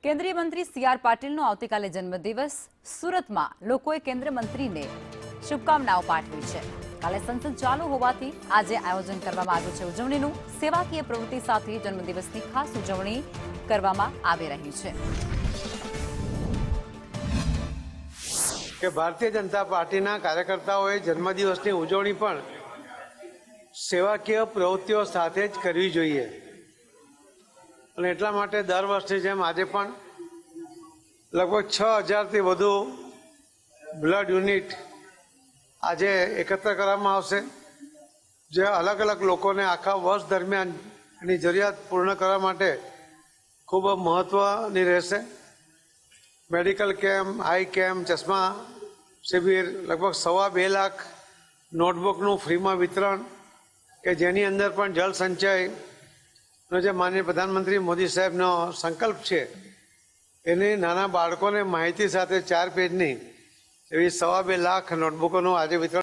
કેન્દ્રીય મંત્રી સી.આર. પાટીલનો આવતીકાલે જન્મદિવસ. સુરતમાં લોકોએ કેન્દ્રીય મંત્રીને શુભકામનાઓ પાઠવી છે. કાલે સંસદ ચાલુ હોવાથી આજે આયોજન કરવામાં આવ્યું છે ઉજવણીનું. સેવાકીય પ્રવૃત્તિ સાથે જન્મદિવસની ખાસ ઉજવણી કરવામાં આવી રહી છે. કે ભારતીય જનતા પાર્ટીના કાર્યકર્તાઓએ જન્મદિવસની ઉજવણી પણ સેવાકીય પ્રવૃત્તિઓ સાથે જ કરવી જોઈએ અને એટલા માટે દર વર્ષની જેમ આજે પણ લગભગ 6,000થી વધુ બ્લડ યુનિટ આજે એકત્ર કરવામાં આવશે, જે અલગ અલગ લોકોને આખા વર્ષ દરમિયાન એની જરૂરિયાત પૂર્ણ કરવા માટે ખૂબ મહત્ત્વની રહેશે. મેડિકલ કેમ્પ, આઈ કેમ્પ, ચશ્મા શિબિર, લગભગ 2.25 લાખ નોટબુકનું ફ્રીમાં વિતરણ, કે જેની અંદર પણ જળ સંચયનો જે માનનીય પ્રધાનમંત્રી મોદી સાહેબનો સંકલ્પ છે એની નાના બાળકોને માહિતી સાથે 4 પેજની એવી 2.25 લાખ નોટબુકોનું આજે વિતરણ